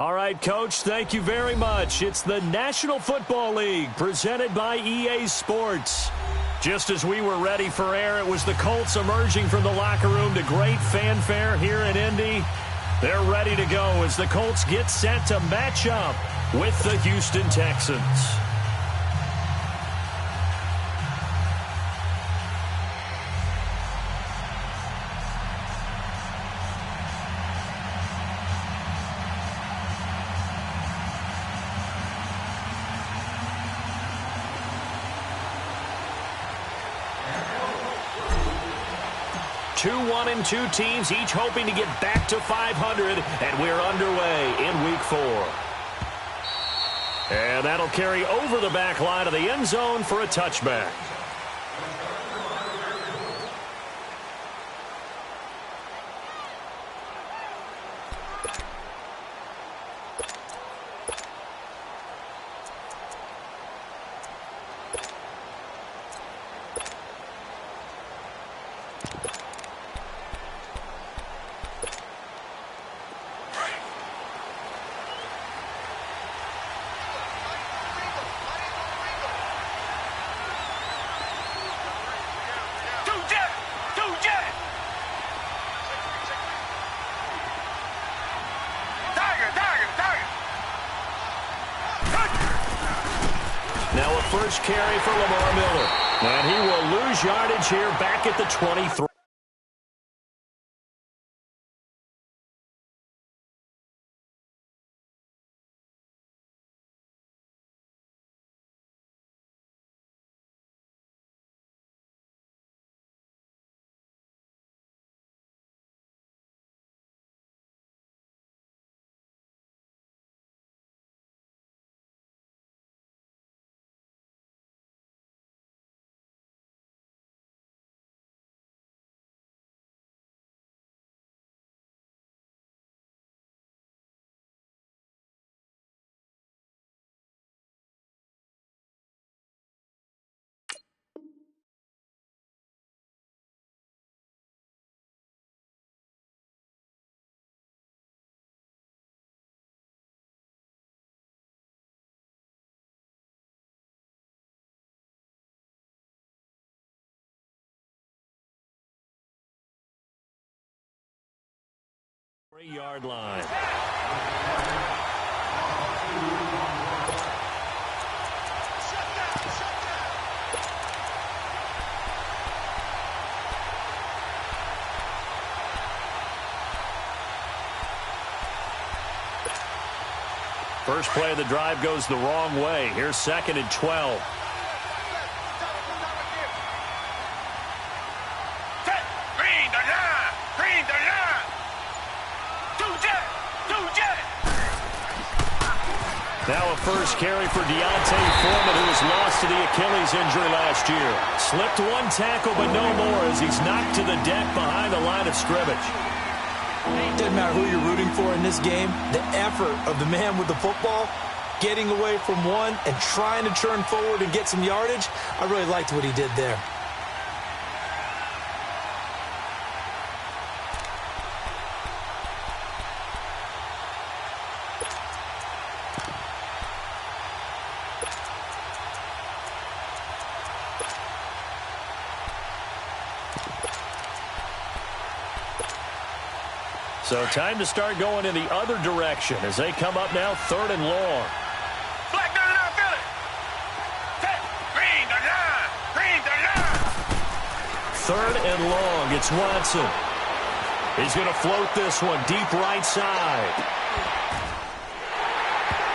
All right, Coach, thank you very much. It's the National Football League presented by EA Sports. Just as we were ready for air, it was the Colts emerging from the locker room to great fanfare here in Indy. They're ready to go as the Colts get set to match up with the Houston Texans. Two 1-2 teams, each hoping to get back to 500, and we're underway in Week 4. And that'll carry over the back line of the end zone for a touchback. Now a first carry for Lamar Miller. And he will lose yardage here back at the 23. Yard line. First play of the drive goes the wrong way. Here's 2nd and 12. Now a first carry for Deontay Foreman, who was lost to the Achilles injury last year. Slipped one tackle, but no more as he's knocked to the deck behind the line of scrimmage. It doesn't matter who you're rooting for in this game. The effort of the man with the football, getting away from one and trying to turn forward and get some yardage, I really liked what he did there. So time to start going in the other direction as they come up now 3rd and long. Black down and fill it. Green the line. Green the line. 3rd and long. It's Watson. He's going to float this one deep right side.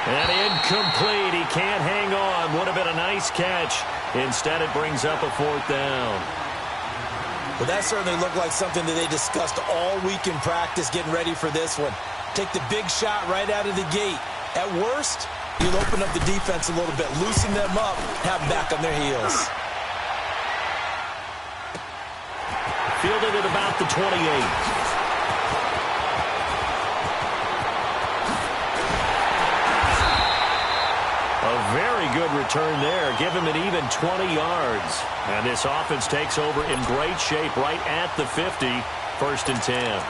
And incomplete. He can't hang on. Would have been a nice catch. Instead, it brings up a 4th down. Well, that certainly looked like something that they discussed all week in practice getting ready for this one. Take the big shot right out of the gate. At worst, you'll open up the defense a little bit, loosen them up, have them back on their heels. Fielded at about the 28. A very good return there. Give him an even 20 yards. And this offense takes over in great shape right at the 50. 1st and 10.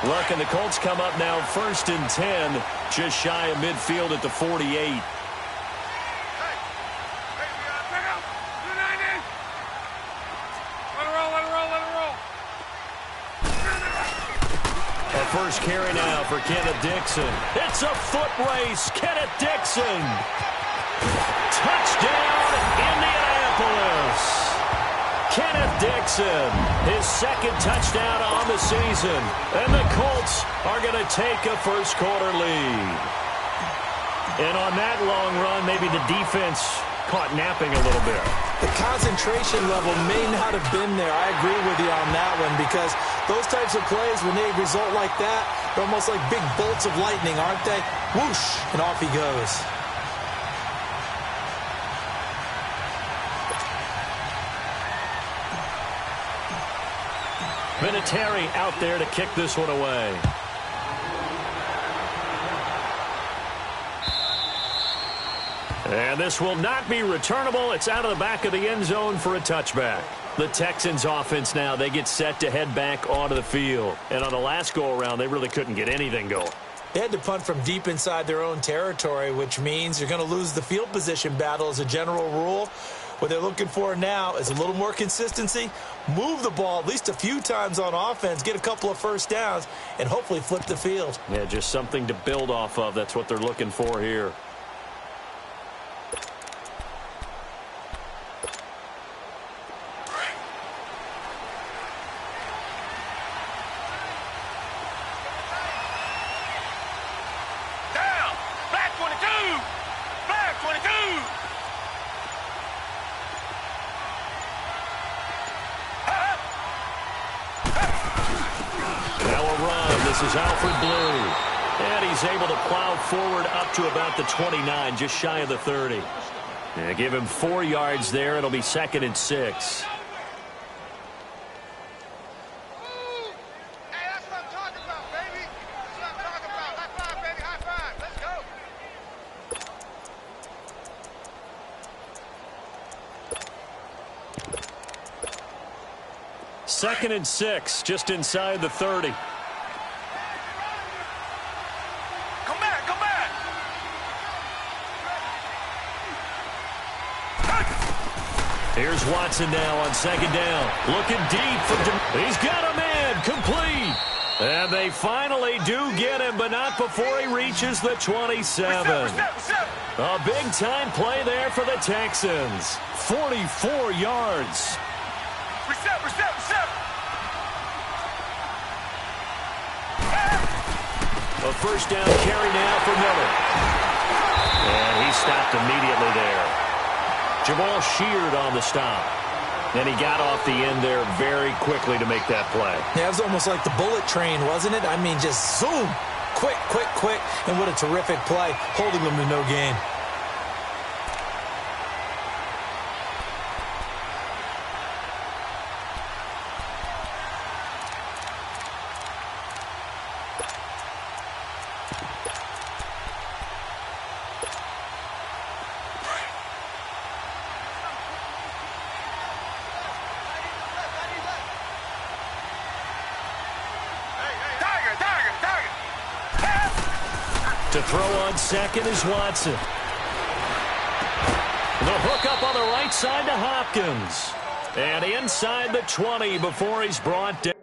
Look, and the Colts come up now 1st and 10, just shy of midfield at the 48. First carry now for Kenneth Dixon. It's a foot race. Kenneth Dixon. Touchdown, Indianapolis. Kenneth Dixon, his second touchdown on the season. And the Colts are going to take a first-quarter lead. And on that long run, maybe the defense caught napping a little bit. The concentration level may not have been there. I agree with you on that one because those types of plays, when they result like that, they're almost like big bolts of lightning, aren't they? Whoosh, and off he goes. Vinatieri out there to kick this one away. And this will not be returnable. It's out of the back of the end zone for a touchback. The Texans offense now, they get set to head back onto the field. And on the last go-around, they really couldn't get anything going. They had to punt from deep inside their own territory, which means you're going to lose the field position battle as a general rule. What they're looking for now is a little more consistency, move the ball at least a few times on offense, get a couple of first downs, and hopefully flip the field. Yeah, just something to build off of. That's what they're looking for here. This is Alfred Blue. And he's able to plow forward up to about the 29, just shy of the 30. Yeah, give him 4 yards there. It'll be 2nd and 6. Second and 6, just inside the 30. Here's Watson now on 2nd down. Looking deep for he's got a man complete. And they finally do get him, but not before he reaches the 27. A big-time play there for the Texans. 44 yards. A first down carry now for Miller. And he stopped immediately there. Jamal Sheard on the stop. And he got off the end there very quickly to make that play. Yeah, it was almost like the bullet train, wasn't it? I mean, just zoom. Quick, quick, quick. And what a terrific play, holding them to no gain. To throw on second is Watson. The hook up on the right side to Hopkins. And inside the 20 before he's brought down.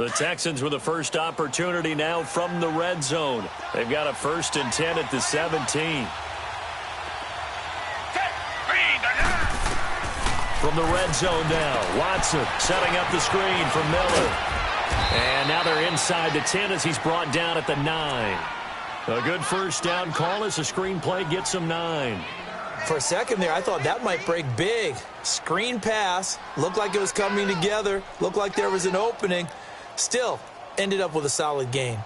The Texans with the first opportunity now from the red zone. They've got a 1st and 10 at the 17. From the red zone now, Watson setting up the screen for Miller. And now they're inside the 10 as he's brought down at the 9. A good first down call as the screen play gets him 9. For a second there, I thought that might break big. Screen pass, looked like it was coming together, looked like there was an opening. Still, ended up with a solid gain.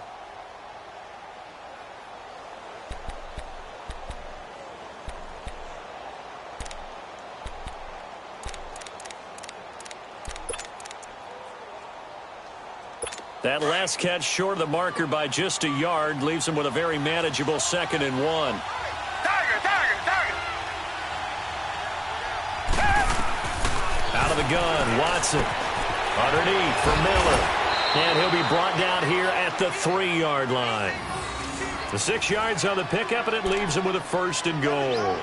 That last catch short of the marker by just a yard leaves him with a very manageable 2nd and 1. Out of the gun, Watson. Underneath for Miller. And he'll be brought down here at the 3-yard line. The 6 yards on the pickup, and it leaves him with a 1st and goal.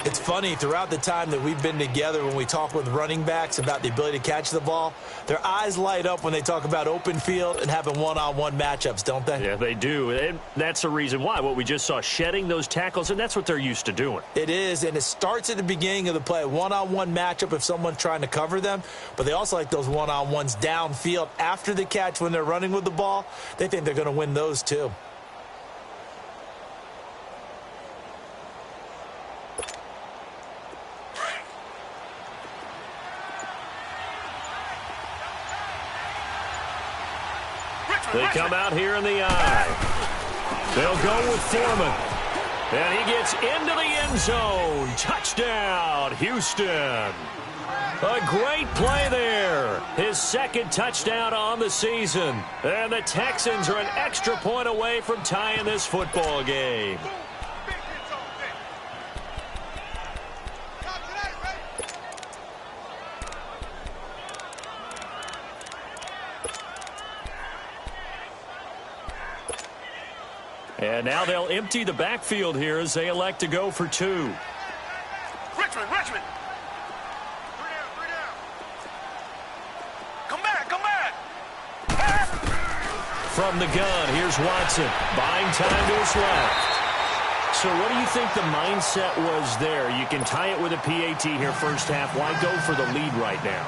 It's funny, throughout the time that we've been together, when we talk with running backs about the ability to catch the ball, their eyes light up when they talk about open field and having one-on-one matchups, don't they? Yeah, they do. And that's the reason why. What we just saw, shedding those tackles, and that's what they're used to doing. It is, and it starts at the beginning of the play. One-on-one matchup if someone's trying to cover them, but they also like those one-on-ones downfield after the catch when they're running with the ball. They think they're going to win those too. They come out here in the eye. They'll go with Foreman. And he gets into the end zone. Touchdown, Houston. A great play there. His 2nd touchdown on the season. And the Texans are an extra point away from tying this football game. And now they'll empty the backfield here as they elect to go for 2. Richmond. Come back. From the gun, here's Watson. Buying time to his left. So what do you think the mindset was there? You can tie it with a PAT here first half. Why go for the lead right now?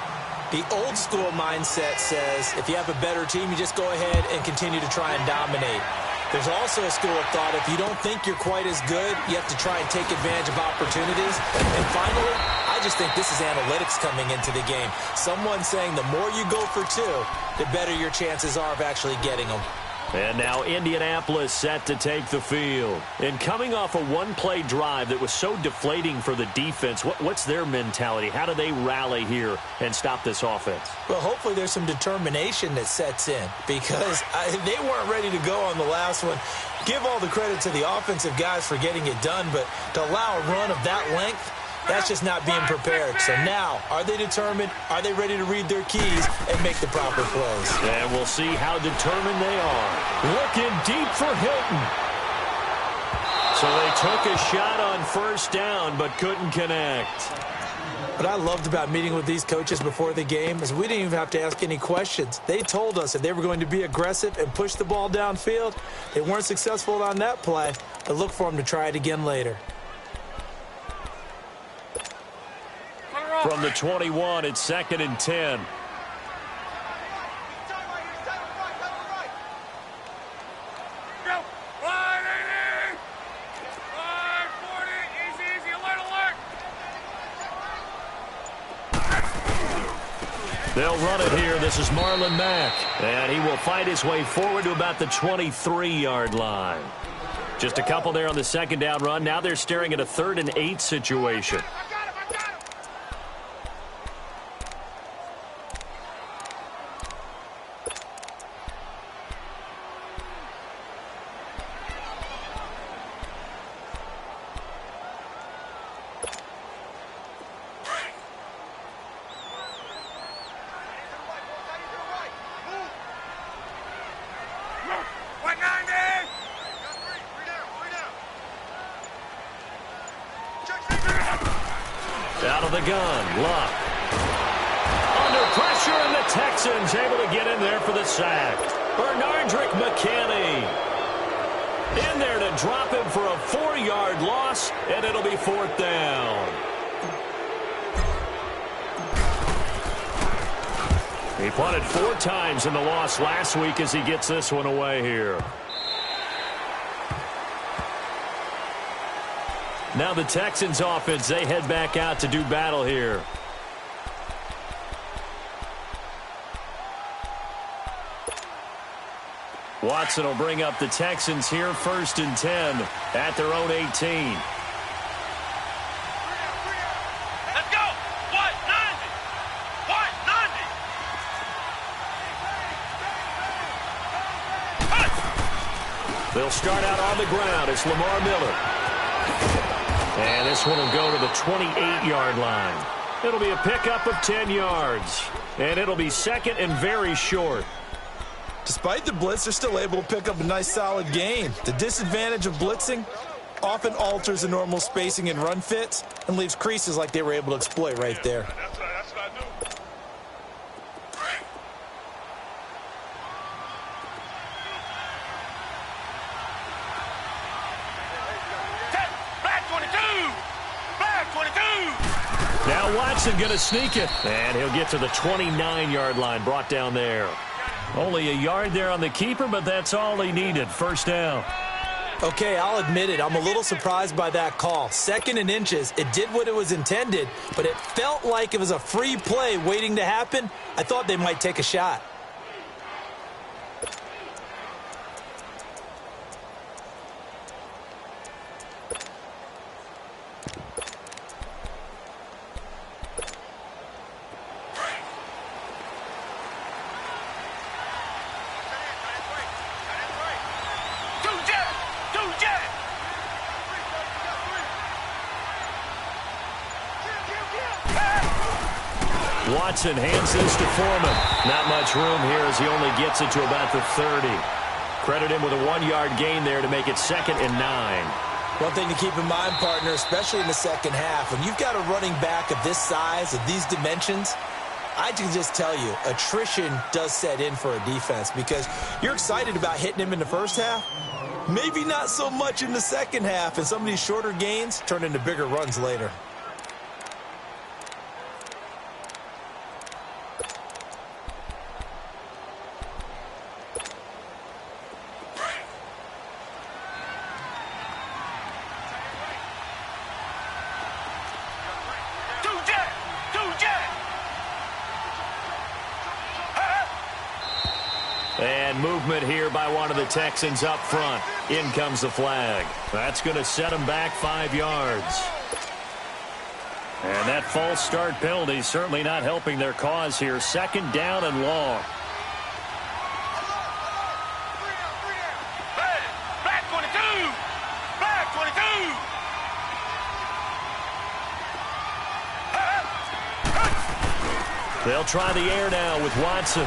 The old school mindset says if you have a better team, you just go ahead and continue to try and dominate. There's also a school of thought, if you don't think you're quite as good, you have to try and take advantage of opportunities. And finally, I just think this is analytics coming into the game. Someone saying the more you go for 2, the better your chances are of actually getting them. And now Indianapolis set to take the field. And coming off a one-play drive that was so deflating for the defense, what's their mentality? How do they rally here and stop this offense? Well, hopefully there's some determination that sets in because they weren't ready to go on the last one. Give all the credit to the offensive guys for getting it done, but to allow a run of that length, that's just not being prepared. So now, are they determined? Are they ready to read their keys and make the proper plays? And we'll see how determined they are. Looking deep for Hilton. So they took a shot on first down but couldn't connect. What I loved about meeting with these coaches before the game is we didn't even have to ask any questions. They told us that they were going to be aggressive and push the ball downfield. They weren't successful on that play, but look for them to try it again later. From the 21, it's 2nd and 10. They'll run it here. This is Marlon Mack. And he will fight his way forward to about the 23-yard line. Just a couple there on the 2nd down run. Now they're staring at a 3rd and 8 situation. Out of the gun, Luck. Under pressure, and the Texans able to get in there for the sack. Bernardrick McKinney in there to drop him for a 4-yard loss, and it'll be 4th down. He punted 4 times in the loss last week as he gets this one away here. Now the Texans offense, they head back out to do battle here. Watson will bring up the Texans here 1st and 10 at their own 18. Let's go. What? 90. What? 90. They'll start out on the ground. It's Lamar Miller. And this one will go to the 28-yard line. It'll be a pickup of 10 yards. And it'll be 2nd and very short. Despite the blitz, they're still able to pick up a nice, solid gain. The disadvantage of blitzing often alters the normal spacing and run fits and leaves creases like they were able to exploit right there. That's what I do. Black 22. Black 22. Now Watson going to sneak it. And he'll get to the 29-yard line, brought down there. Only a yard there on the keeper, but that's all he needed. 1st down. Okay, I'll admit it. I'm a little surprised by that call. 2nd and inches. It did what it was intended, but it felt like it was a free play waiting to happen. I thought they might take a shot. Watson hands this to Foreman. Not much room here as he only gets it to about the 30. Credit him with a 1-yard gain there to make it 2nd and 9. One thing to keep in mind, partner, especially in the second half, when you've got a running back of this size, of these dimensions, I can just tell you, attrition does set in for a defense because you're excited about hitting him in the first half. Maybe not so much in the second half, and some of these shorter gains turn into bigger runs later. And movement here by one of the Texans up front. In comes the flag. That's going to set them back 5 yards. And that false start penalty certainly not helping their cause here. 2nd down and long. Black 22. Black 22. They'll try the air now with Watson.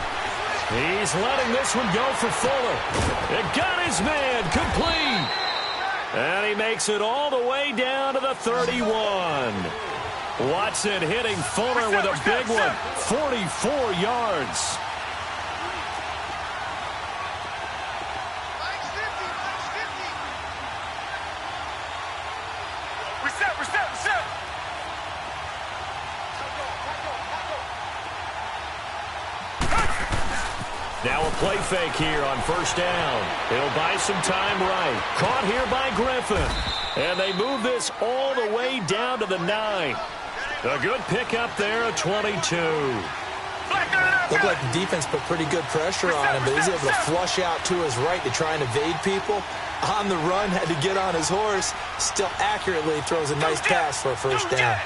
He's letting this one go for Fuller. It got his man complete. And he makes it all the way down to the 31. Watson hitting Fuller with a big one. 44 yards. Reset. Now a play fake here on 1st down. He'll buy some time right. Caught here by Griffin. And they move this all the way down to the 9. A good pickup there at 22. Looked like the defense put pretty good pressure on him, but he's able to flush out to his right to try and evade people. On the run, had to get on his horse. Still accurately throws a nice pass for a 1st down.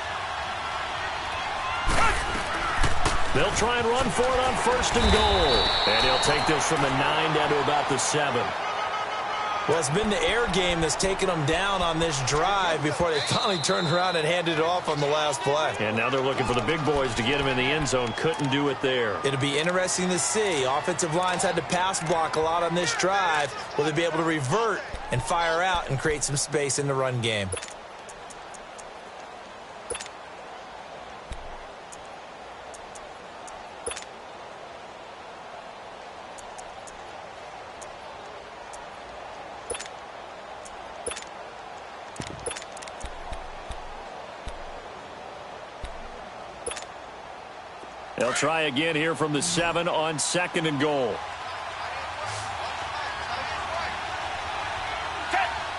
They'll try and run for it on 1st and goal. And he'll take this from the 9 down to about the 7. Well, it's been the air game that's taken them down on this drive before they finally turned around and handed it off on the last play. And now they're looking for the big boys to get him in the end zone. Couldn't do it there. It'll be interesting to see. Offensive lines had to pass block a lot on this drive. Will they be able to revert and fire out and create some space in the run game? They'll try again here from the 7 on 2nd and goal.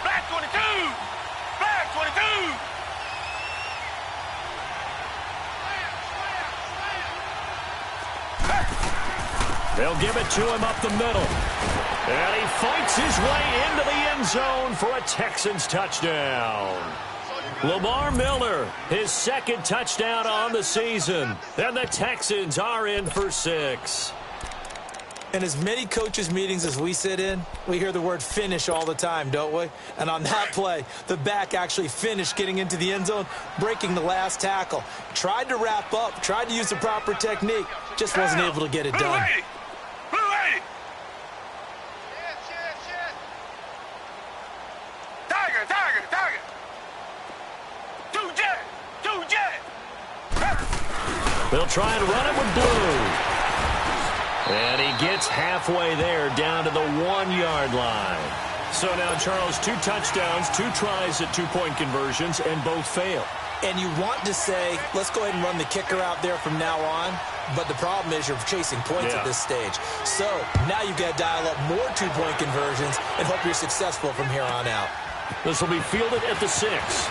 Black 22! Black 22! They'll give it to him up the middle. And he fights his way into the end zone for a Texans touchdown. Lamar Miller, his 2nd touchdown on the season. And the Texans are in for 6. In as many coaches' meetings as we sit in, we hear the word finish all the time, don't we? And on that play, the back actually finished getting into the end zone, breaking the last tackle. Tried to wrap up, tried to use the proper technique, just wasn't able to get it done. Tiger! Two jet! They'll try and run it with Blue. And he gets halfway there down to the 1-yard line. So now, Charles, 2 touchdowns, 2 tries at 2-point conversions, and both fail. And you want to say, let's go ahead and run the kicker out there from now on. But the problem is you're chasing points at this stage. So now you've got to dial up more 2-point conversions and hope you're successful from here on out. This will be fielded at the 6.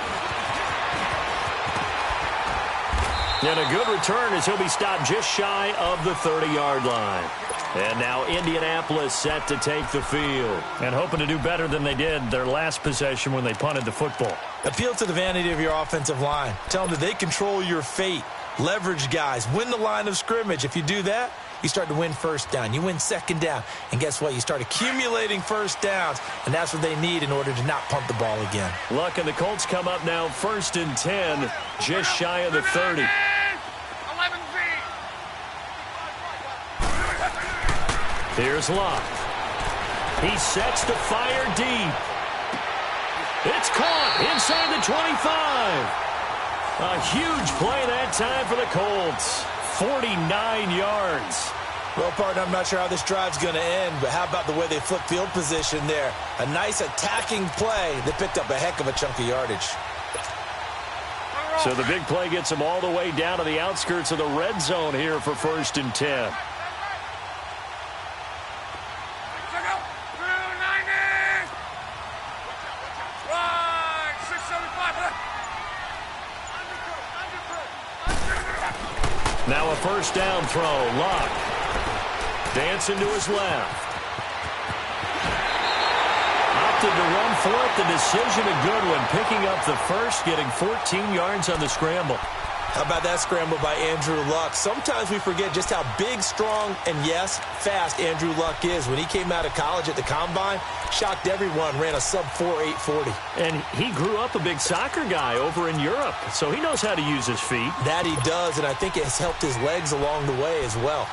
And a good return as he'll be stopped just shy of the 30-yard line. And now Indianapolis set to take the field. And hoping to do better than they did their last possession when they punted the football. Appeal to the vanity of your offensive line. Tell them that they control your fate. Leverage guys. Win the line of scrimmage. If you do that, you start to win first down. You win second down. And guess what? You start accumulating first downs. And that's what they need in order to not punt the ball again. Luck and the Colts come up now 1st and 10, just shy of the 30. Here's Luck. He sets to fire deep. It's caught inside the 25. A huge play that time for the Colts. 49 yards. Well, partner, I'm not sure how this drive's going to end, but how about the way they flip field position there? A nice attacking play that picked up a heck of a chunk of yardage. So the big play gets them all the way down to the outskirts of the red zone here for 1st and 10. Now a first down throw. Luck dancing to his left. Opted to run for it. The decision a good one. Picking up the first, getting 14 yards on the scramble. How about that scramble by Andrew Luck? Sometimes we forget just how big, strong, and yes, fast Andrew Luck is. When he came out of college at the Combine, shocked everyone, ran a sub-4 840. And he grew up a big soccer guy over in Europe, so he knows how to use his feet. That he does, and I think it has helped his legs along the way as well.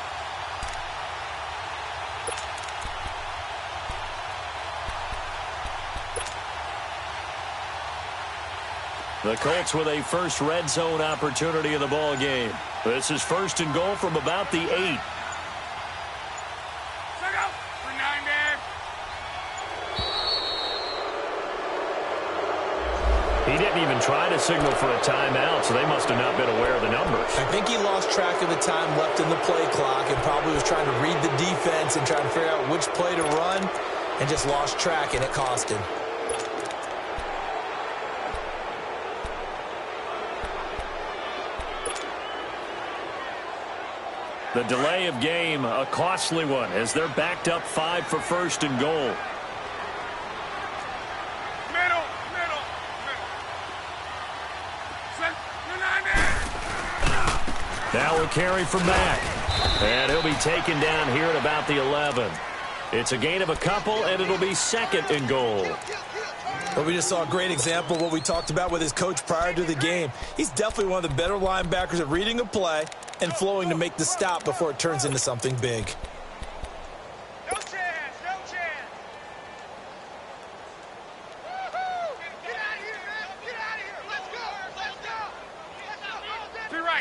The Colts with a first red zone opportunity in the ball game. This is 1st and goal from about the 8. He didn't even try to signal for a timeout, so they must have not been aware of the numbers. I think he lost track of the time left in the play clock and probably was trying to read the defense and trying to figure out which play to run and just lost track, and it cost him. The delay of game, a costly one, as they're backed up 5 for 1st and goal. Middle. Now a carry from Mack. And he'll be taken down here at about the 11. It's a gain of a couple, and it'll be 2nd and goal. But we just saw a great example of what we talked about with his coach prior to the game. He's definitely one of the better linebackers at reading a play and flowing to make the stop before it turns into something big. No chance. Get out of here, man. Let's go.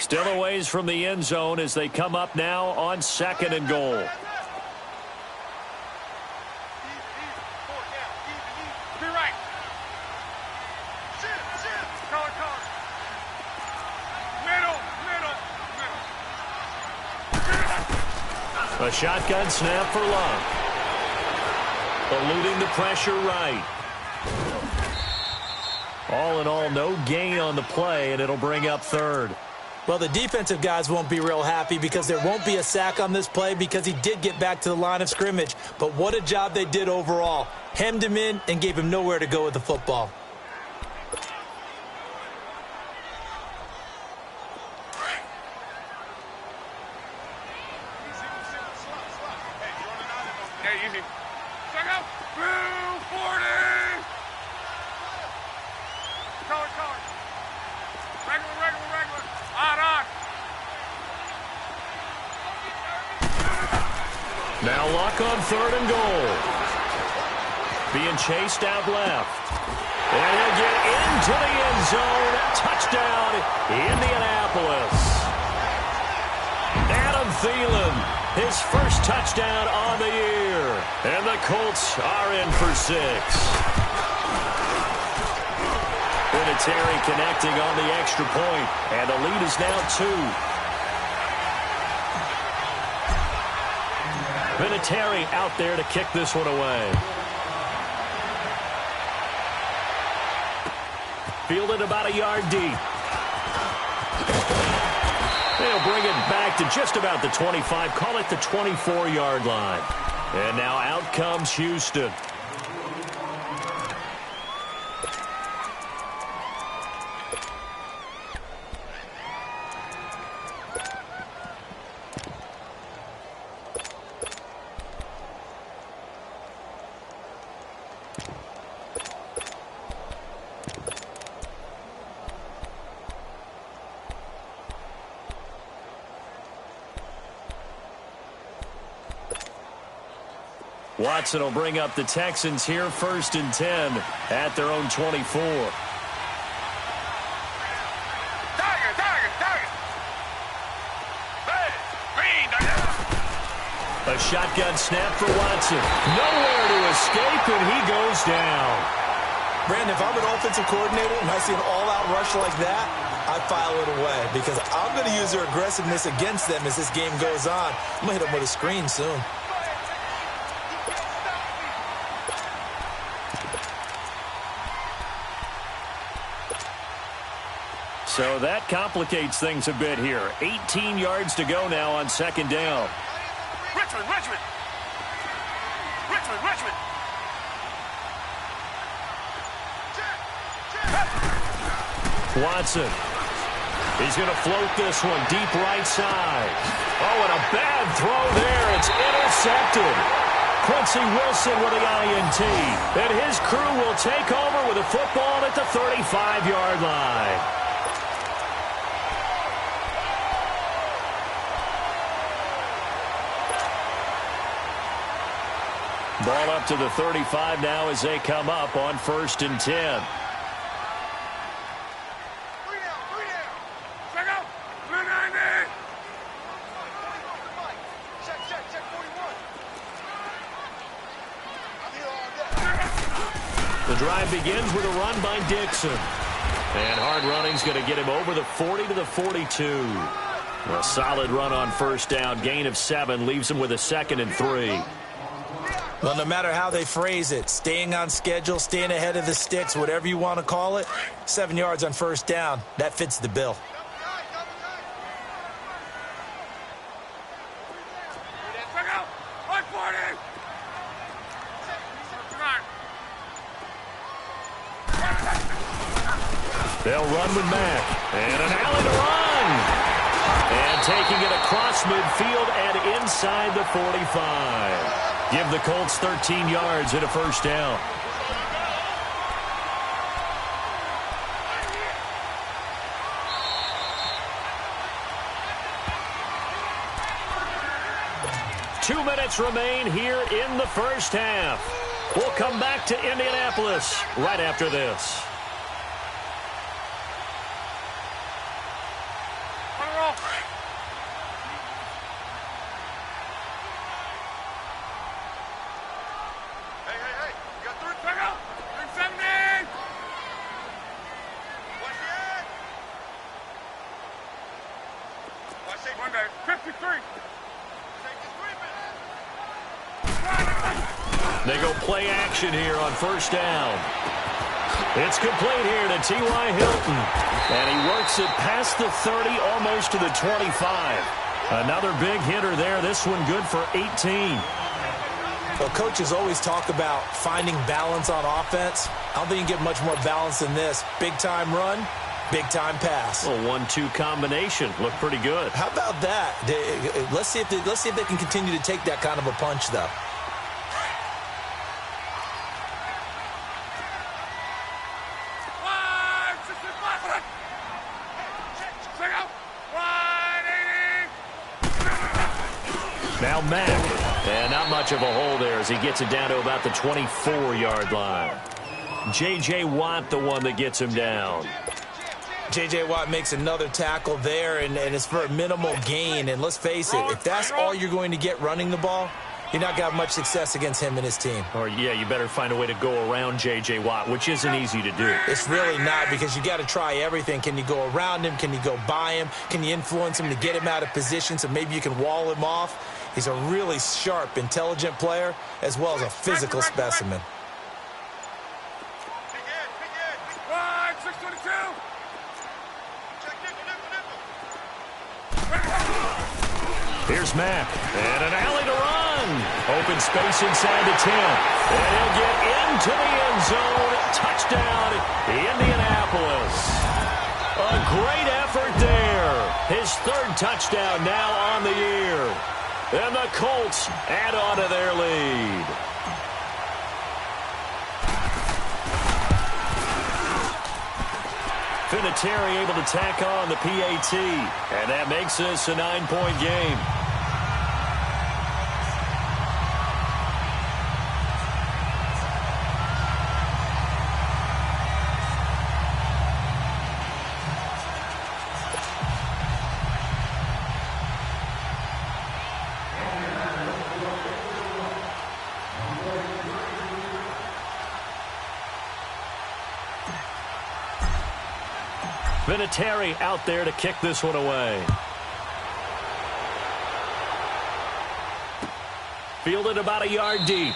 Still a ways from the end zone as they come up now on 2nd and goal. A shotgun snap for Luck. Eluding the pressure right. All in all, no gain on the play, and it'll bring up third. Well, the defensive guys won't be real happy because there won't be a sack on this play because he did get back to the line of scrimmage. But what a job they did overall. Hemmed him in and gave him nowhere to go with the football. Hey, easy. Check out. 240. Color. Regular. On. Now Luck on 3rd and goal. Being chased out left. And he'll get into the end zone. Touchdown, Indianapolis. Adam Thielen, his first touchdown on the year. And the Colts are in for 6. Vinatieri connecting on the extra point, and the lead is now 2. Vinatieri out there to kick this one away. Fielded about a yard deep. They'll bring it back to just about the 25, call it the 24-yard line. And now out comes Houston. Watson will bring up the Texans here, 1st and 10 at their own 24. A shotgun snap for Watson. Nowhere to escape, and he goes down. Brandon, if I'm an offensive coordinator and I see an all-out rush like that, I file it away because I'm going to use their aggressiveness against them as this game goes on. I'm going to hit them with a screen soon. So that complicates things a bit here. 18 yards to go now on 2nd down. Richmond. Watson. He's going to float this one deep right side. Oh, and a bad throw there. It's intercepted. Quincy Wilson with the INT. And his crew will take over with a football at the 35-yard line. Ball up to the 35 now as they come up on 1st and 10. Check out. 290. Check 41. The drive begins with a run by Dixon. And hard running's going to get him over the 40 to the 42. A solid run on 1st down. Gain of 7 leaves him with a 2nd and 3. Well, no matter how they phrase it, staying on schedule, staying ahead of the sticks, whatever you want to call it, 7 yards on 1st down, that fits the bill. Check out. 140. They'll run with Mack. And an alley to run. And taking it across midfield and inside the 45. Give the Colts 13 yards and a 1st down. Two minutes remain here in the 1st half. We'll come back to Indianapolis right after this. They go play action here on first down. It's complete here to T.Y. Hilton. And he works it past the 30, almost to the 25. Another big hitter there. This one good for 18. Well, coaches always talk about finding balance on offense. I don't think you can get much more balance than this. Big-time run, big-time pass. A 1-2 combination. Looked pretty good. How about that? Let's see if they can continue to take that kind of a punch, though. Now Mack, and not much of a hole there as he gets it down to about the 24-yard line. J.J. Watt, the one that gets him down. J.J. Watt makes another tackle there, and it's for a minimal gain. And let's face it, if that's all you're going to get running the ball, you're not going to have much success against him and his team. Or, yeah, you better find a way to go around J.J. Watt, which isn't easy to do. It's really not, because you got to try everything. Can you go around him? Can you go by him? Can you influence him to get him out of position so maybe you can wall him off? He's a really sharp, intelligent player, as well as a physical specimen. Here's Mack, and an alley to run. Open space inside the 10. And he'll get into the end zone. Touchdown, Indianapolis. A great effort there. His third touchdown now on the year. And the Colts add on to their lead. Vinatieri able to tack on the PAT. And that makes this a 9-point game. Vinatieri out there to kick this one away. Fielded about a yard deep.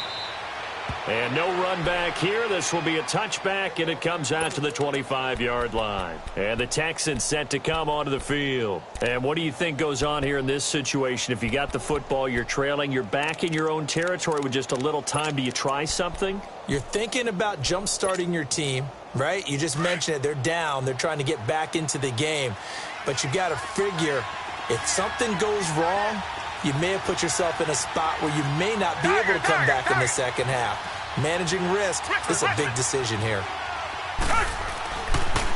And no run back here. This will be a touchback, and it comes out to the 25-yard line. And the Texans set to come onto the field. And what do you think goes on here in this situation? If you got the football, you're trailing, you're back in your own territory with just a little time. Do you try something? You're thinking about jump-starting your team, right? You just mentioned it. They're down. They're trying to get back into the game. But you got to figure, if something goes wrong, you may have put yourself in a spot where you may not be able to come back in the second half. Managing risk is a big decision here.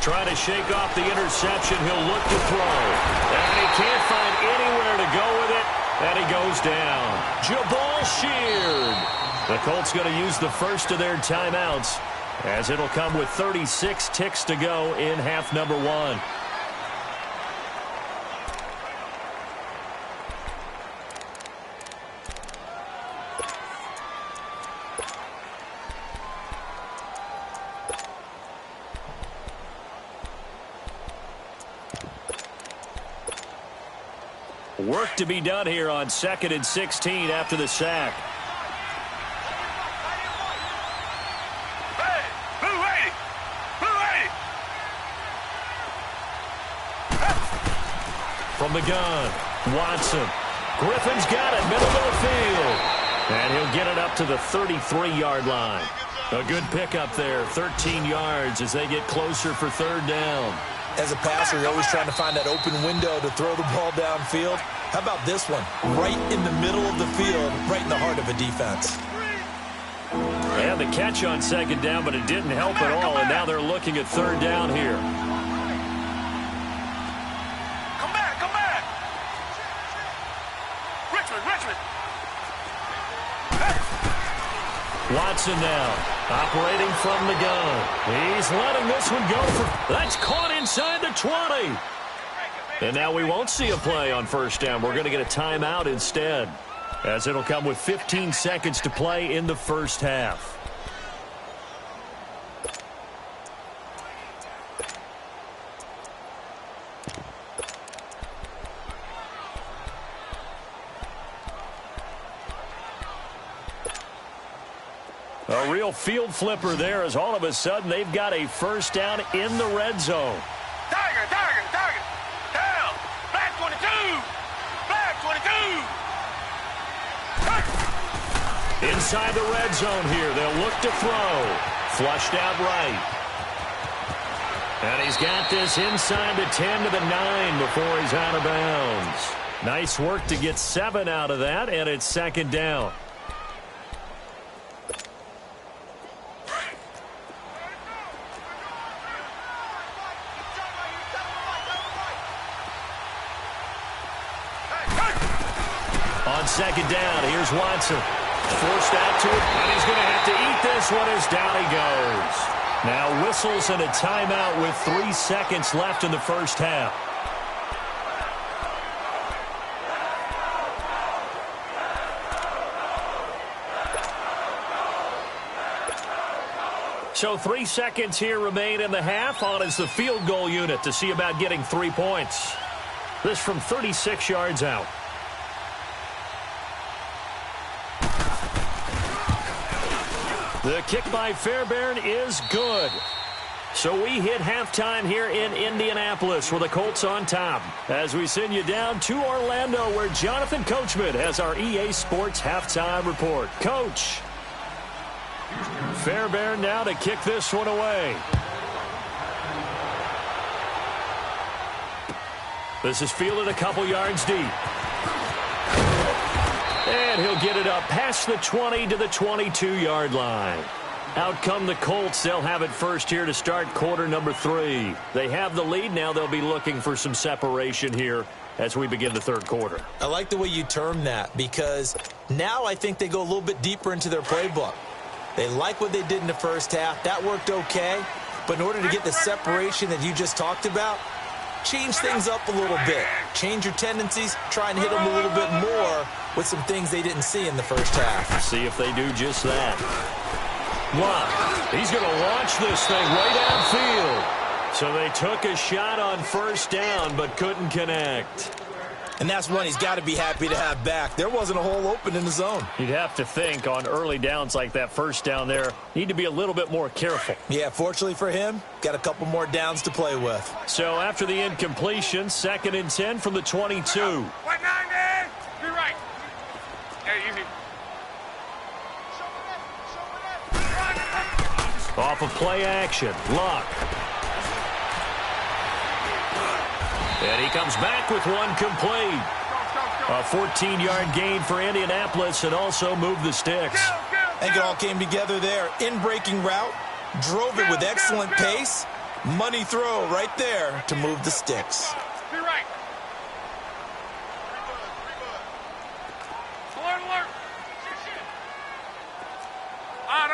Trying to shake off the interception. He'll look to throw. And he can't find anywhere to go with it. And he goes down. Jabal Sheard. The Colts going to use the first of their timeouts, as it'll come with 36 ticks to go in half number one. Work to be done here on 2nd and 16 after the sack. Hey, blue 80! Blue 80! From the gun, Watson. Griffin's got it, middle of the field. And he'll get it up to the 33-yard line. A good pickup there, 13 yards as they get closer for third down. As a passer, you're always trying to find that open window to throw the ball downfield. How about this one? Right in the middle of the field, right in the heart of a defense. And the catch on second down, but it didn't help at all, and now they're looking at third down here. Come back, come back! Richmond! Watson now, operating from the gun. He's letting this one go for... That's caught inside the 20. And now we won't see a play on first down. We're going to get a timeout instead, as it'll come with 15 seconds to play in the first half. A real field flipper there as all of a sudden they've got a first down in the red zone. Tiger, Tiger, Tiger. Down. Black 22. Black 22. Inside the red zone here, they'll look to throw. Flushed out right. And he's got this inside the 10 to the 9 before he's out of bounds. Nice work to get 7 out of that, and it's second down. On second down, here's Watson. Forced out to it, and he's going to have to eat this one as down he goes. Now whistles and a timeout with 3 seconds left in the first half. So 3 seconds here remain in the half. On is the field goal unit to see about getting 3 points. This from 36 yards out. The kick by Fairbairn is good. So we hit halftime here in Indianapolis with the Colts on top. As we send you down to Orlando where Jonathan Coachman has our EA Sports halftime report. Coach. Fairbairn now to kick this one away. This is fielded a couple yards deep. And he'll get it up past the 20 to the 22-yard line. Out come the Colts. They'll have it first here to start quarter number 3. They have the lead. Now they'll be looking for some separation here as we begin the third quarter. I like the way you term that because now I think they go a little bit deeper into their playbook. They like what they did in the first half. That worked okay. But in order to get the separation that you just talked about, change things up a little bit. Change your tendencies. Try and hit them a little bit more with some things they didn't see in the first half. See if they do just that. Wow. He's going to launch this thing way downfield. So they took a shot on first down but couldn't connect. And that's one he's got to be happy to have back. There wasn't a hole open in the zone. You'd have to think on early downs like that first down there, need to be a little bit more careful. Yeah, fortunately for him, got a couple more downs to play with. So after the incompletion, 2nd and 10 from the 22. 190. Be right. Yeah, easy. Off of play action. Luck. And he comes back with one complete. A 14-yard gain for Indianapolis and also moved the sticks. I think it all came together there. In-breaking route, drove it with excellent pace. Money throw right there to move the sticks. Be right. Alert, alert. On.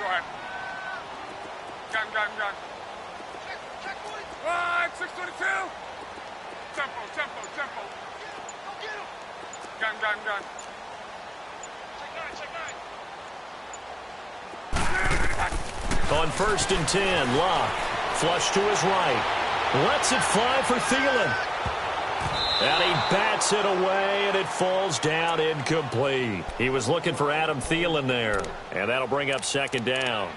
Go ahead. Gun. 622. Tempo. Gun. On 1st and 10, Locke. Flush to his right. Lets it fly for Thielen. And he bats it away, and it falls down incomplete. He was looking for Adam Thielen there. And that'll bring up 2nd down.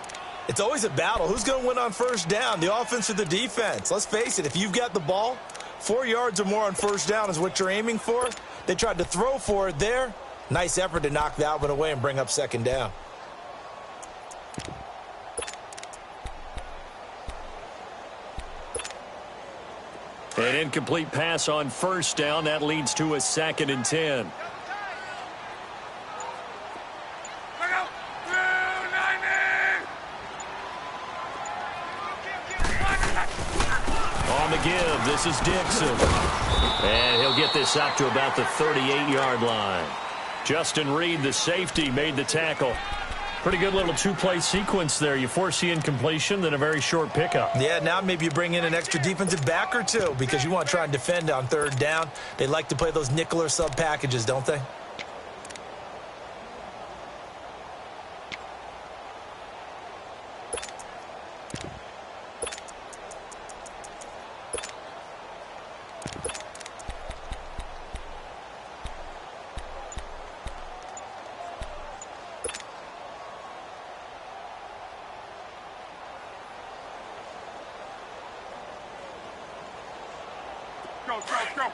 It's always a battle. Who's going to win on first down, the offense or the defense? Let's face it, if you've got the ball, 4 yards or more on first down is what you're aiming for. They tried to throw for it there. Nice effort to knock that one away and bring up 2nd down. An incomplete pass on first down. That leads to a 2nd and 10. On the give, this is Dixon. And he'll get this up to about the 38-yard line. Justin Reed, the safety, made the tackle. Pretty good little two-play sequence there. You force the incompletion, then a very short pickup. Yeah, now maybe you bring in an extra defensive back or two because you want to try and defend on 3rd down. They like to play those nickel or sub packages, don't they? Let's go.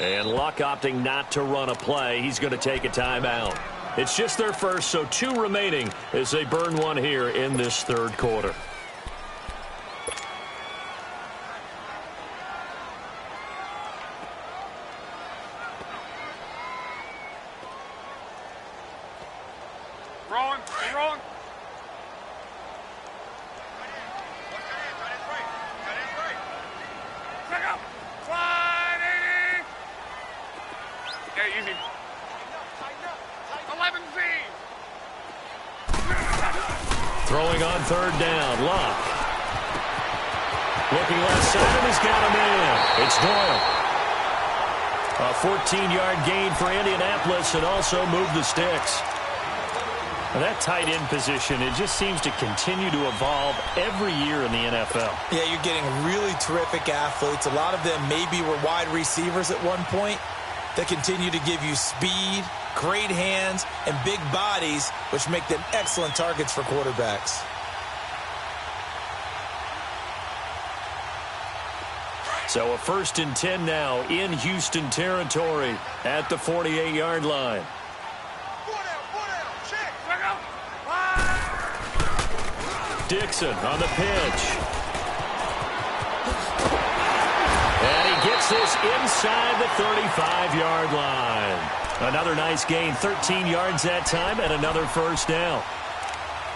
And Luck opting not to run a play. He's going to take a timeout. It's just their first, so 2 remaining as they burn one here in this third quarter. Rolling. Check out. Slide 80. Yeah, easy. 11Z. Throwing on third down, Luck. Looking left side, and he's got him in. It's Doyle. A 14-yard gain for Indianapolis and also moved the sticks. That tight end position, it just seems to continue to evolve every year in the NFL. Yeah, you're getting really terrific athletes. A lot of them maybe were wide receivers at one point that continue to give you speed, great hands, and big bodies, which make them excellent targets for quarterbacks. So a 1st and 10 now in Houston territory at the 48-yard line. Dixon on the pitch. And he gets this inside the 35-yard line. Another nice gain, 13 yards that time, and another first down.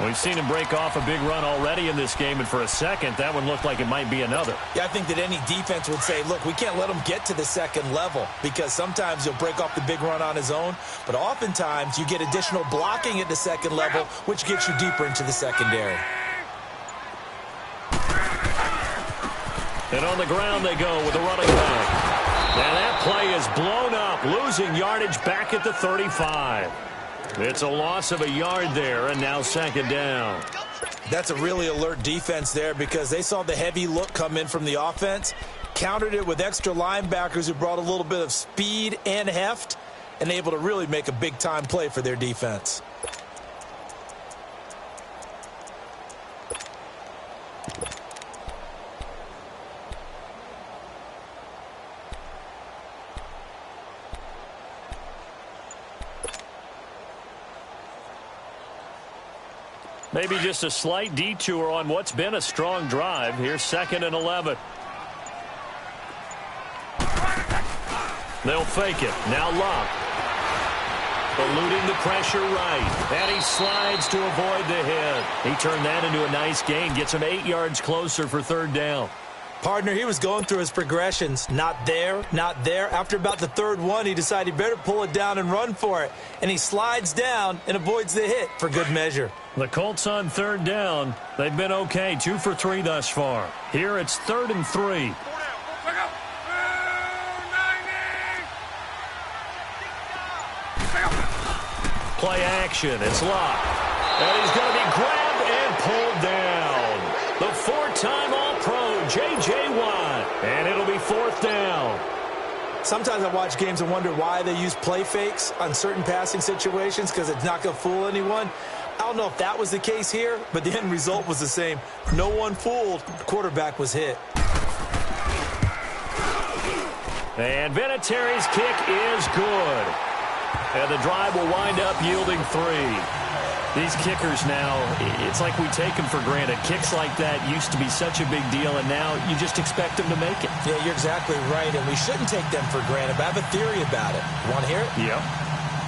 We've seen him break off a big run already in this game, and for a second, that one looked like it might be another. Yeah, I think that any defense would say, look, we can't let him get to the second level because sometimes he'll break off the big run on his own, but oftentimes you get additional blocking at the second level, which gets you deeper into the secondary. And on the ground they go with the running back. And that play is blown up, losing yardage back at the 35. It's a loss of a yard there, and now second down. That's a really alert defense there because they saw the heavy look come in from the offense, countered it with extra linebackers who brought a little bit of speed and heft, and able to really make a big-time play for their defense. Maybe just a slight detour on what's been a strong drive. Here's 2nd and 11. They'll fake it. Now Luck. Eluding the pressure right. And he slides to avoid the hit. He turned that into a nice gain. Gets him 8 yards closer for third down. Partner, he was going through his progressions. Not there, not there. After about the third one, he decided he better pull it down and run for it. And he slides down and avoids the hit for good measure. The Colts on third down. They've been okay. 2 for 3 thus far. Here it's 3rd and 3. Play action. It's Luck. And he's going to be grabbed and pulled down. The 4-time All-Pro, J.J. Watt. And it'll be 4th down. Sometimes I watch games and wonder why they use play fakes on certain passing situations because it's not going to fool anyone. I don't know if that was the case here, but the end result was the same. No one fooled. The quarterback was hit. And Vinatieri's kick is good. And the drive will wind up yielding 3. These kickers now, it's like we take them for granted. Kicks like that used to be such a big deal, and now you just expect them to make it. Yeah, you're exactly right, and we shouldn't take them for granted, but I have a theory about it. Want to hear it? Yep.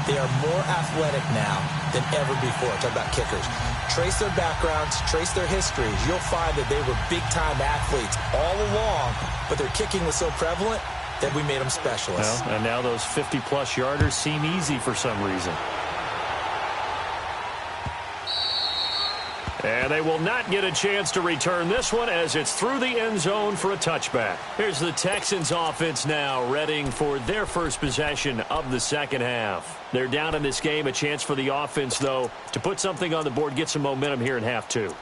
They are more athletic now than ever before. Talk about kickers. Trace their backgrounds, trace their histories. You'll find that they were big-time athletes all along, but their kicking was so prevalent that we made them specialists. Well, and now those 50-plus yarders seem easy for some reason. And they will not get a chance to return this one as it's through the end zone for a touchback. Here's the Texans offense now, readying for their first possession of the second half. They're down in this game. A chance for the offense, though, to put something on the board, get some momentum here in half 2.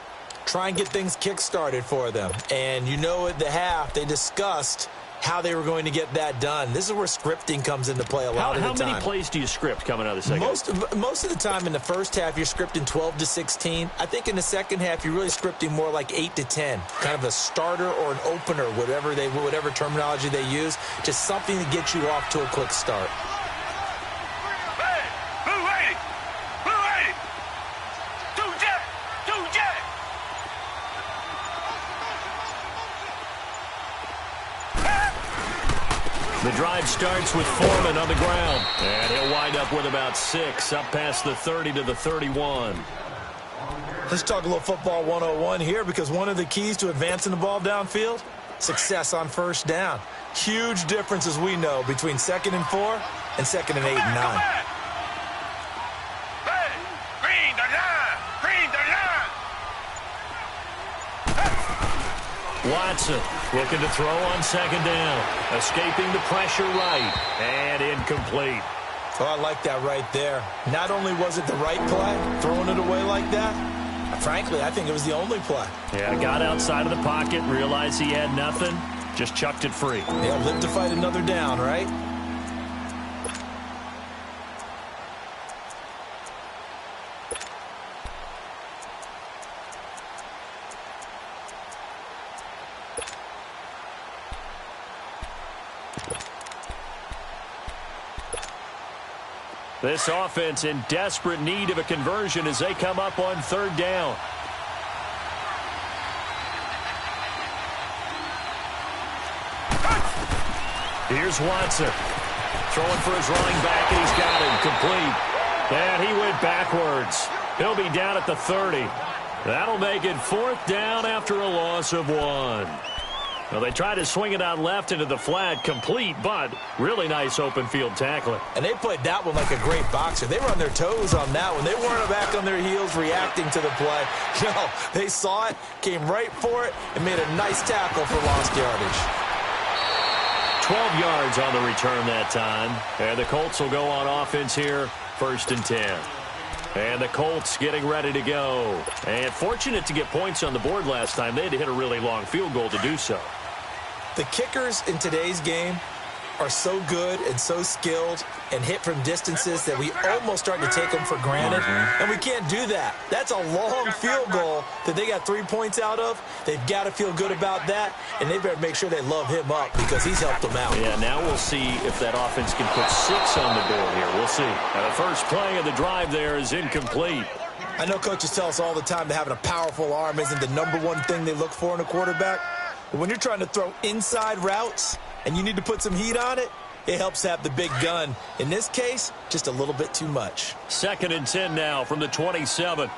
Try and get things kick-started for them. And you know at the half they discussed how they were going to get that done. This is where scripting comes into play a lot of the time. How many plays do you script coming out of the second? Most of the time in the first half, you're scripting 12 to 16. I think in the second half, you're really scripting more like 8 to 10, kind of a starter or an opener, whatever terminology they use, just something to get you off to a quick start. The drive starts with Foreman on the ground, and he'll wind up with about 6, up past the 30 to the 31. Let's talk a little football 101 here, because one of the keys to advancing the ball downfield, success on first down. Huge difference, as we know, between 2nd and 4 and 2nd and 8 and 9. Watson looking to throw on 2nd down. Escaping the pressure right. And incomplete. Oh, I like that right there. Not only was it the right play, throwing it away like that, frankly, I think it was the only play. Yeah, got outside of the pocket, realized he had nothing, just chucked it free. Yeah, live to fight another down, right? This offense in desperate need of a conversion as they come up on 3rd down. Here's Watson. Throwing for his running back, and he's got him complete. And he went backwards. He'll be down at the 30. That'll make it 4th down after a loss of 1. Well, they tried to swing it out left into the flat, complete, but really nice open field tackling. And they played that one like a great boxer. They were on their toes on that one. They weren't back on their heels reacting to the play. No, they saw it, came right for it, and made a nice tackle for lost yardage. 12 yards on the return that time. And the Colts will go on offense here, 1st and 10. And the Colts getting ready to go. And fortunate to get points on the board last time. They had to hit a really long field goal to do so. The kickers in today's game are so good and so skilled and hit from distances that we almost start to take them for granted. And we can't do that. That's a long field goal that they got 3 points out of. They've got to feel good about that, and they better make sure they love him up because he's helped them out. Yeah, now we'll see if that offense can put 6 on the board here. We'll see. And the first play of the drive there is incomplete. I know coaches tell us all the time that having a powerful arm isn't the #1 thing they look for in a quarterback. But when you're trying to throw inside routes and you need to put some heat on it, it helps have the big gun. In this case, just a little bit too much. 2nd and 10 now from the 27.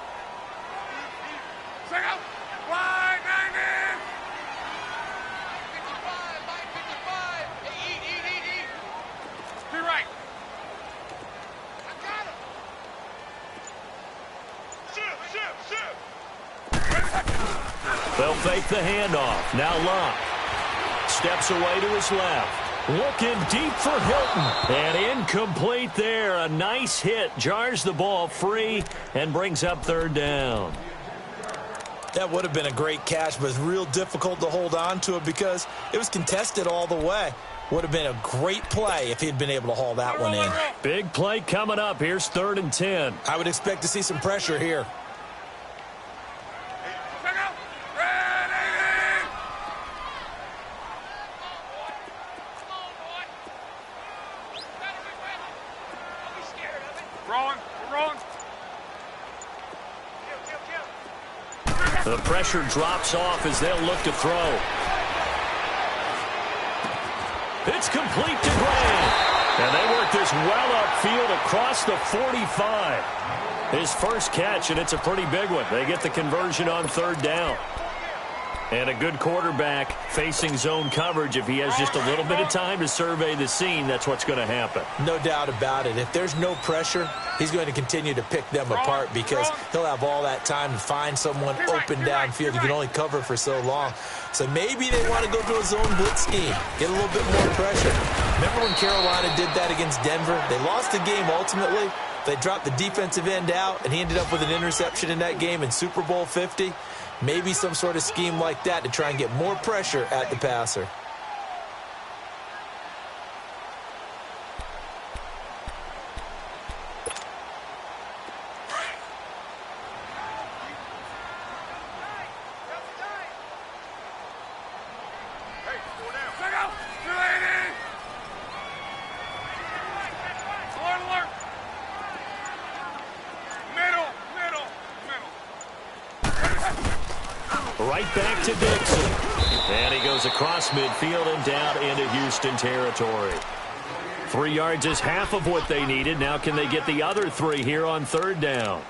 They'll fake the handoff. Now Locke steps away to his left. Looking deep for Hilton. And incomplete there. A nice hit. Jars the ball free and brings up 3rd down. That would have been a great catch, but it's real difficult to hold on to it because it was contested all the way. Would have been a great play if he'd been able to haul that one in. Big play coming up. Here's 3rd and 10. I would expect to see some pressure here. The pressure drops off as they'll look to throw. It's complete to Graham. And they work this well upfield across the 45. His first catch, and it's a pretty big one. They get the conversion on 3rd down. And a good quarterback facing zone coverage. If he has just a little bit of time to survey the scene, that's what's going to happen. No doubt about it. If there's no pressure, he's going to continue to pick them apart because he'll have all that time to find someone open downfield. You can only cover for so long. So maybe they want to go to a zone blitz scheme, get a little bit more pressure. Remember when Carolina did that against Denver? They lost the game ultimately. They dropped the defensive end out, and he ended up with an interception in that game in Super Bowl 50. Maybe some sort of scheme like that to try and get more pressure at the passer. right back to Dixon. And he goes across midfield and down into Houston territory. 3 yards is half of what they needed. Now can they get the other 3 here on third down?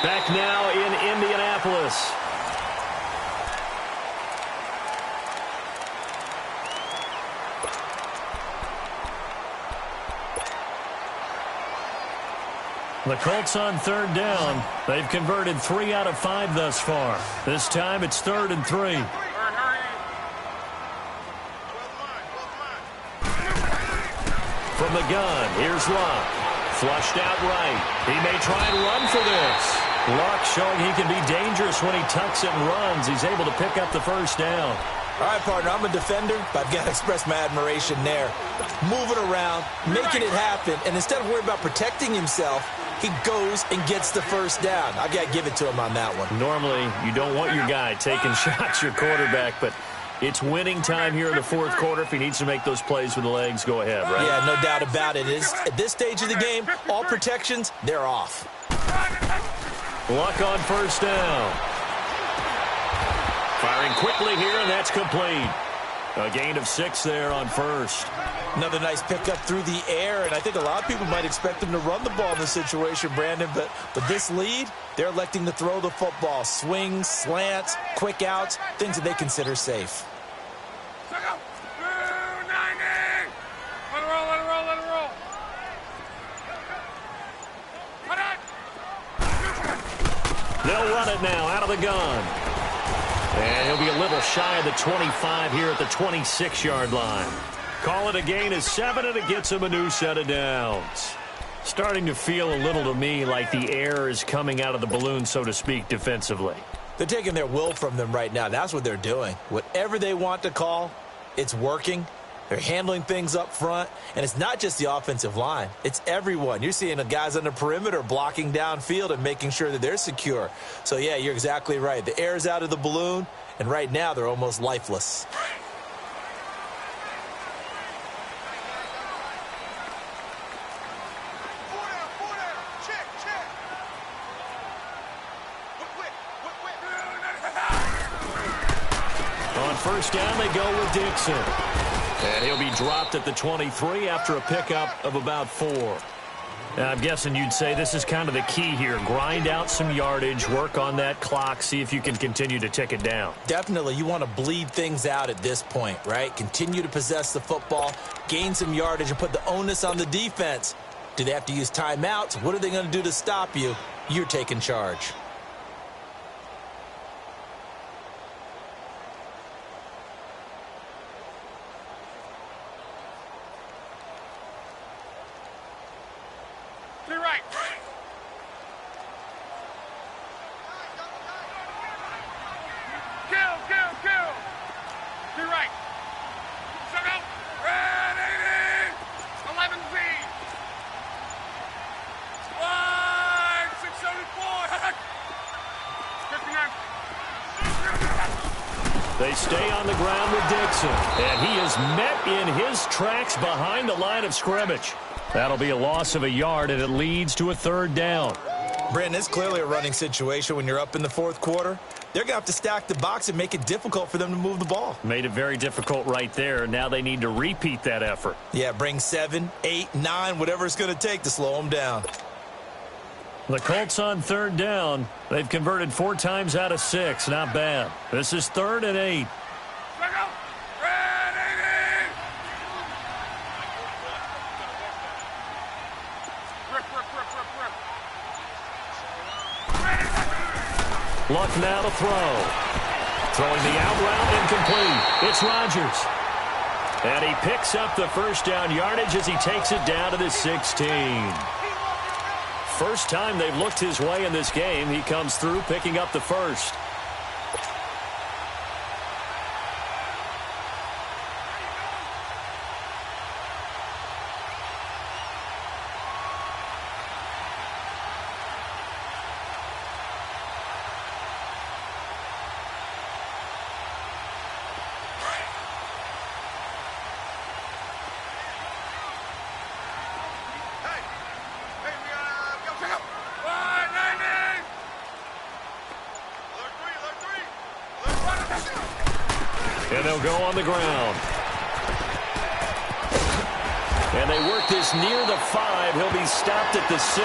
Back now in Indianapolis. The Colts on third down. They've converted 3 out of 5 thus far. This time it's 3rd and 3. From the gun, here's Luck. Flushed out right. He may try and run for this. Luck showing he can be dangerous when he tucks it and runs. He's able to pick up the first down. All right, partner, I'm a defender, but I've got to express my admiration there. Moving around, making it happen, and instead of worrying about protecting himself, he goes and gets the first down. I've got to give it to him on that one. Normally, you don't want your guy taking shots, your quarterback, but it's winning time here in the fourth quarter. If he needs to make those plays with the legs, go ahead, right? Yeah, no doubt about it. At this stage of the game, all protections, they're off. Luck on first down. Firing quickly here, and that's complete. A gain of 6 there on first. Another nice pickup through the air, and I think a lot of people might expect them to run the ball in this situation, Brandon, but with this lead, they're electing to throw the football. Swings, slants, quick outs, things that they consider safe. Let it roll, let it roll, let it roll. They'll run it now out of the gun. And he'll be a little shy of the 25 here at the 26-yard line. Call it a gain of 7, and it gets him a new set of downs. Starting to feel a little to me like the air is coming out of the balloon, so to speak, defensively. They're taking their will from them right now. That's what they're doing. Whatever they want to call, it's working. They're handling things up front, and it's not just the offensive line. It's everyone. You're seeing the guys on the perimeter blocking downfield and making sure that they're secure. So, yeah, you're exactly right. The air's out of the balloon, and right now they're almost lifeless. On first down, they go with Dixon. And he'll be dropped at the 23 after a pickup of about 4. Now, I'm guessing you'd say this is kind of the key here. Grind out some yardage, work on that clock, see if you can continue to tick it down. Definitely. You want to bleed things out at this point, right? Continue to possess the football, gain some yardage, and put the onus on the defense. Do they have to use timeouts? What are they going to do to stop you? You're taking charge. They stay on the ground with Dixon, and he is met in his tracks behind the line of scrimmage. That'll be a loss of a yard, and it leads to a 3rd down. Brandon, it's clearly a running situation when you're up in the fourth quarter. They're going to have to stack the box and make it difficult for them to move the ball. Made it very difficult right there. Now they need to repeat that effort. Yeah, bring 7, 8, 9, whatever it's going to take to slow them down. The Colts on 3rd down. They've converted 4 times out of 6. Not bad. This is 3rd and 8. Luck now to throw. Throwing the out route incomplete. It's Rodgers. And he picks up the first down yardage as he takes it down to the 16. First time they've looked his way in this game. He comes through picking up the first. And they'll go on the ground. And they work this near the 5. He'll be stopped at the 6.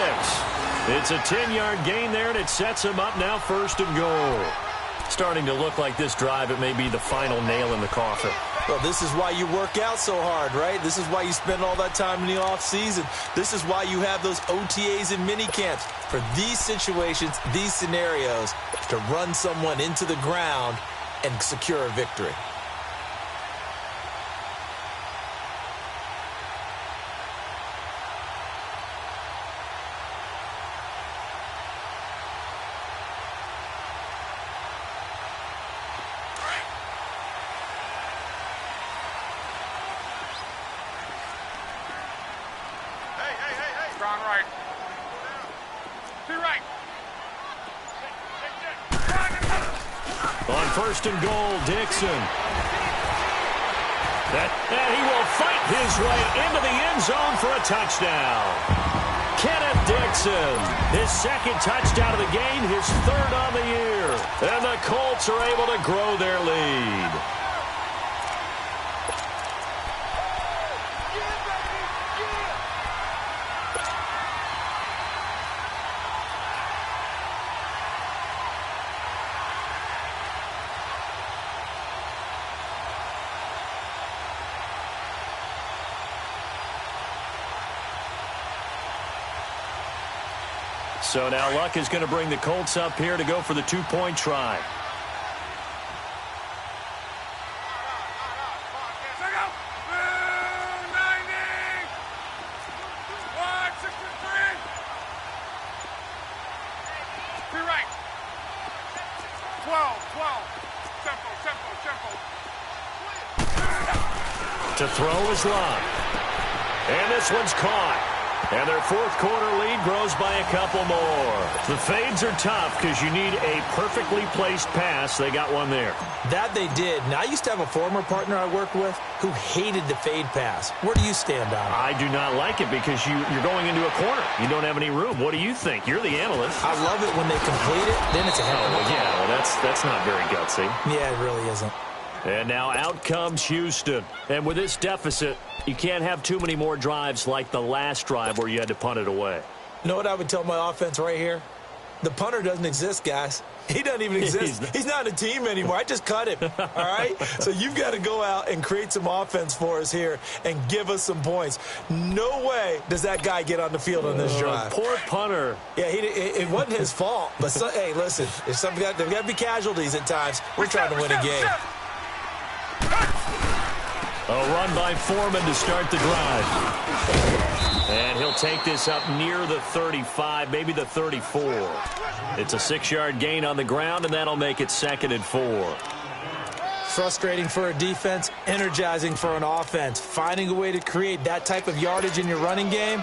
It's a 10-yard gain there, and it sets him up now 1st and goal. Starting to look like this drive, it may be the final nail in the coffin. Well, this is why you work out so hard, right? This is why you spend all that time in the offseason. This is why you have those OTAs and mini camps. For these situations, these scenarios, to run someone into the ground and secure a victory. Strong right. To right. On 1st and goal, Dixon. And he will fight his way into the end zone for a touchdown. Kenneth Dixon, his 2nd touchdown of the game, his 3rd on the year. And the Colts are able to grow their lead. So now Luck is going to bring the Colts up here to go for the 2-point try. To throw is Luck. And this one's caught. And their 4th quarter lead grows by a couple more. The fades are tough because you need a perfectly placed pass. They got one there. That they did. Now, I used to have a former partner I worked with who hated the fade pass. Where do you stand on it? I do not like it because you're going into a corner. You don't have any room. What do you think? You're the analyst. I love it when they complete it. Then it's a heck of a call. Yeah, well, that's not very gutsy. Yeah, it really isn't. And now out comes Houston. And with this deficit, you can't have too many more drives like the last drive where you had to punt it away. You know what I would tell my offense right here? The punter doesn't exist, guys. He doesn't even exist. He's not a team anymore. I just cut him, all right? So you've got to go out and create some offense for us here and give us some points. No way does that guy get on the field on this drive. Poor punter. Yeah, it wasn't his fault. But, hey, listen, there's got to be casualties at times. We're trying to win a game. A run by Foreman to start the drive. And he'll take this up near the 35, maybe the 34. It's a 6-yard gain on the ground, and that'll make it 2nd and 4. Frustrating for a defense, energizing for an offense. Finding a way to create that type of yardage in your running game,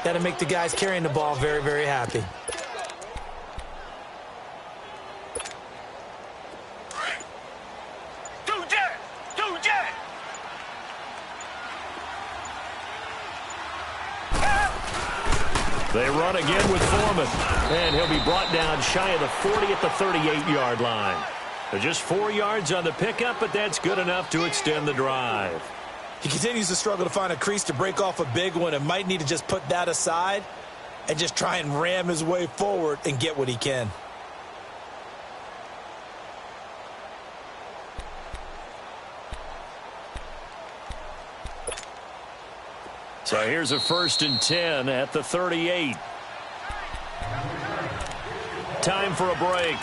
that'll make the guys carrying the ball very, very happy. They run again with Foreman. And he'll be brought down shy of the 40 at the 38-yard line. They're just 4 yards on the pickup, but that's good enough to extend the drive. He continues to struggle to find a crease to break off a big one and might need to just put that aside and just try and ram his way forward and get what he can. So here's a 1st and 10 at the 38. Time for a break.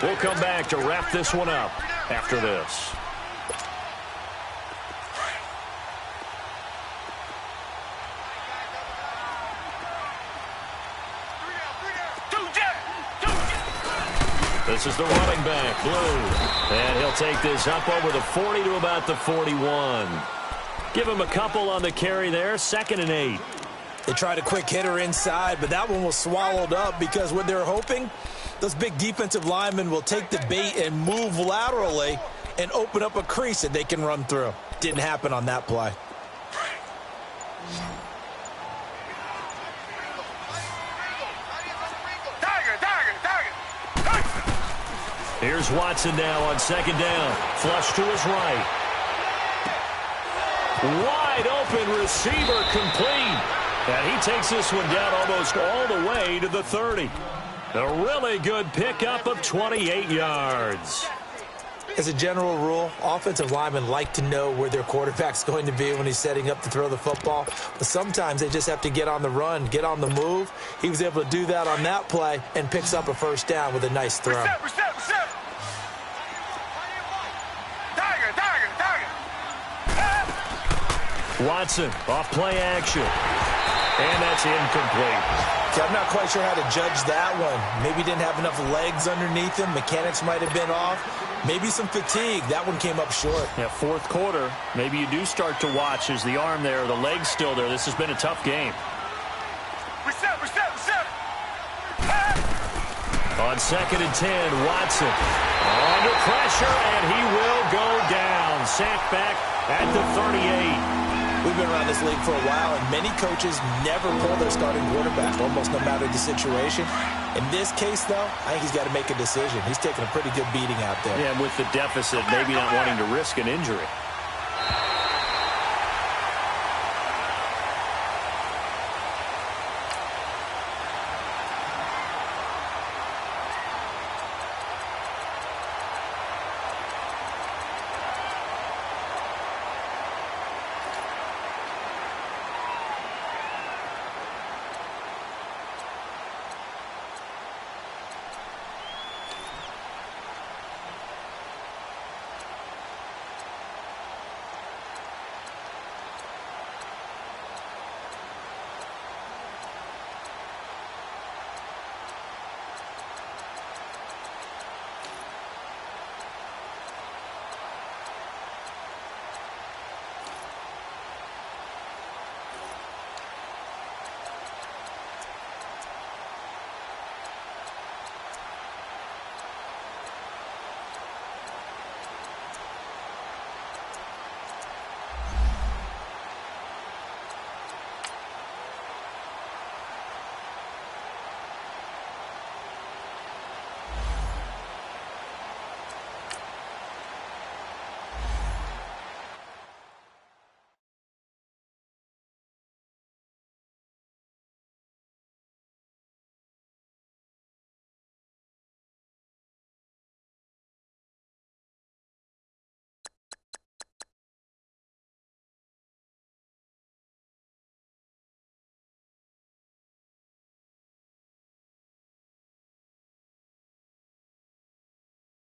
We'll come back to wrap this one up after this. This is the running back, Blue. And he'll take this up over the 40 to about the 41. Give him a couple on the carry there, 2nd and 8. They tried a quick hitter inside, but that one was swallowed up because what they're hoping, those big defensive linemen will take the bait and move laterally and open up a crease that they can run through. Didn't happen on that play. Here's Watson now on second down. Flush to his right. Wide open receiver complete. And he takes this one down almost all the way to the 30. A really good pickup of 28 yards. As a general rule, offensive linemen like to know where their quarterback's going to be when he's setting up to throw the football. But sometimes they just have to get on the run, get on the move. He was able to do that on that play and picks up a first down with a nice throw. Reset. Tiger. Watson off play action. And that's incomplete. Okay, I'm not quite sure how to judge that one. Maybe didn't have enough legs underneath him. Mechanics might have been off. Maybe some fatigue. That one came up short. Yeah, fourth quarter, maybe you do start to watch. Is the arm there, the leg's still there? This has been a tough game. Reset. On 2nd and 10, Watson under pressure, and he will go down. Sacked back at the 38. We've been around this league for a while, and many coaches never pull their starting quarterback, almost no matter the situation. In this case, though, I think he's got to make a decision. He's taking a pretty good beating out there. Yeah, and with the deficit, maybe not wanting to risk an injury.